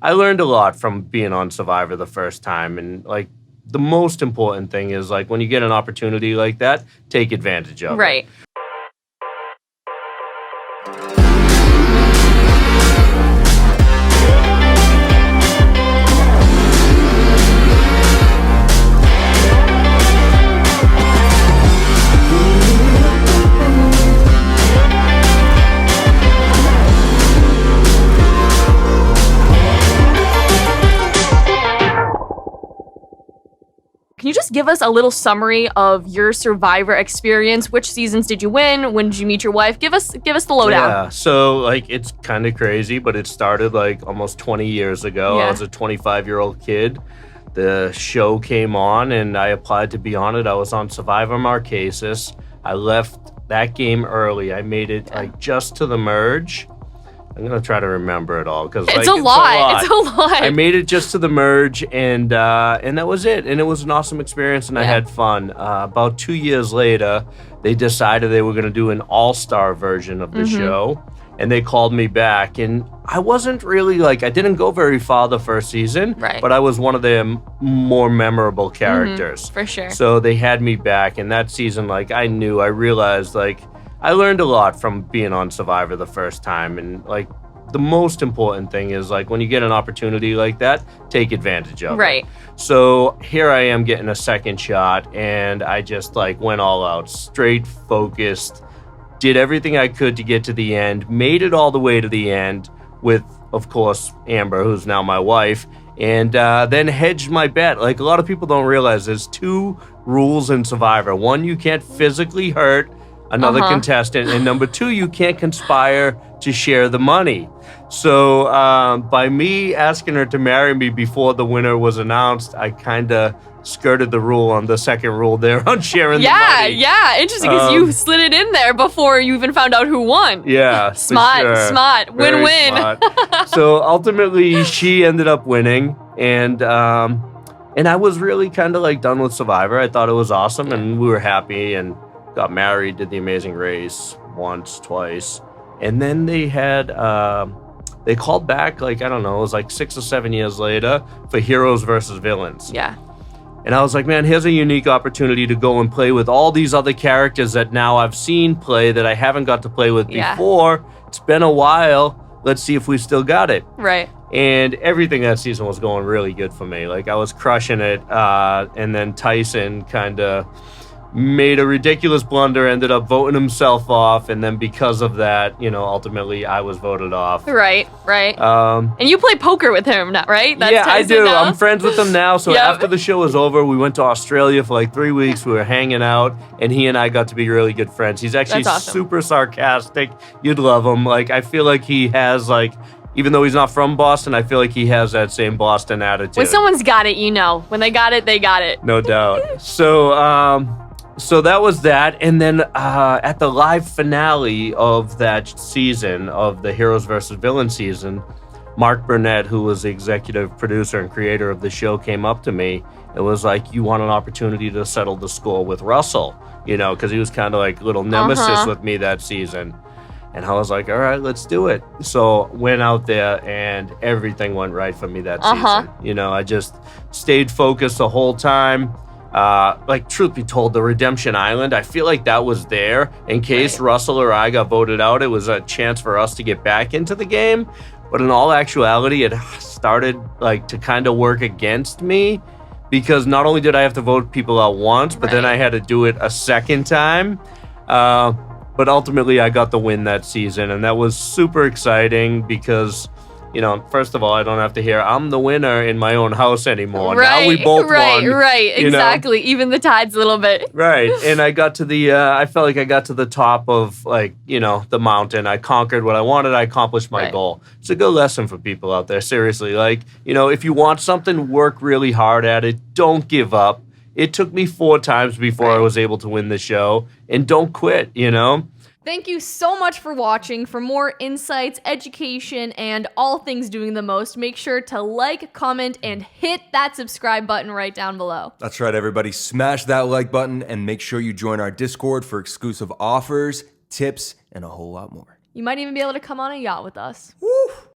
I learned a lot from being on Survivor the first time. And like the most important thing is like when you get an opportunity like that, take advantage of it. Right. Can you just give us a little summary of your Survivor experience? Which seasons did you win? When did you meet your wife? Give us the lowdown. Yeah, so like it's kind of crazy, but it started like almost 20 years ago. Yeah. I was a 25-year-old kid. The show came on and I applied to be on it. I was on Survivor Marquesas. I left that game early. I made it like just to the merge. I'm gonna try to remember it all because it's a lot. It's a lot. I made it just to the merge, and that was it. And it was an awesome experience, and I had fun. About 2 years later, they decided they were gonna do an all-star version of the show, and they called me back. And I wasn't really like I didn't go very far the first season, right? But I was one of their more memorable characters for sure. So they had me back, and that season, like I realized like. I learned a lot from being on Survivor the first time, and like the most important thing is like when you get an opportunity like that, take advantage of it. Right. So here I am getting a second shot, and I just like went all out, straight focused, did everything I could to get to the end, made it all the way to the end with, of course, Amber, who's now my wife, and then hedged my bet. Like a lot of people don't realize there's 2 rules in Survivor. One, you can't physically hurt another contestant, and number 2, you can't conspire to share the money. So by me asking her to marry me before the winner was announced, I kind of skirted the rule on the second rule there on sharing the money. Yeah, interesting, because you slid it in there before you even found out who won. Yeah, smart, win-win. So ultimately, she ended up winning, and I was really kind of like done with Survivor. I thought it was awesome, and we were happy, and got married, did the Amazing Race once, twice. And then they had, they called back, like, I don't know, it was like 6 or 7 years later for Heroes versus Villains. Yeah. And I was like, man, here's a unique opportunity to go and play with all these other characters that now I've seen play that I haven't got to play with before. It's been a while. Let's see if we still got it. Right. And everything that season was going really good for me. Like, I was crushing it. And then Tyson kind of made a ridiculous blunder, ended up voting himself off, and then because of that, you know, ultimately I was voted off. Right. And you play poker with him, right? That's I do. now? I'm friends with him now. So after the show was over, we went to Australia for like 3 weeks. We were hanging out, and he and I got to be really good friends. He's actually super sarcastic. You'd love him. Like, I feel like he has like, even though he's not from Boston, I feel like he has that same Boston attitude. When someone's got it, you know. When they got it, they got it. No doubt. So that was that, and then at the live finale of that season, of the Heroes vs. Villains season, Mark Burnett, who was the executive producer and creator of the show, came up to me and was like, you want an opportunity to settle the score with Russell, you know, because he was kind of like little nemesis with me that season. And I was like, all right, let's do it. So went out there, and everything went right for me that season. You know, I just stayed focused the whole time. Like, truth be told, the Redemption Island, I feel like that was there in case Russell or I got voted out. It was a chance for us to get back into the game, but in all actuality, it started like to kind of work against me, because not only did I have to vote people out once, but then I had to do it a second time. But ultimately I got the win that season, and that was super exciting because, you know, first of all, I don't have to hear I'm the winner in my own house anymore. Now we both won. Right, exactly. Even the tides a little bit. Right, and I got to the, I felt like I got to the top of, like, you know, the mountain. I conquered what I wanted. I accomplished my goal. It's a good lesson for people out there, seriously. Like, you know, if you want something, work really hard at it. Don't give up. It took me 4 times before I was able to win the show, and don't quit, you know? Thank you so much for watching. For more insights, education, and all things doing the most, make sure to like, comment, and hit that subscribe button right down below. That's right, everybody. Smash that like button and make sure you join our Discord for exclusive offers, tips, and a whole lot more. You might even be able to come on a yacht with us. Woo!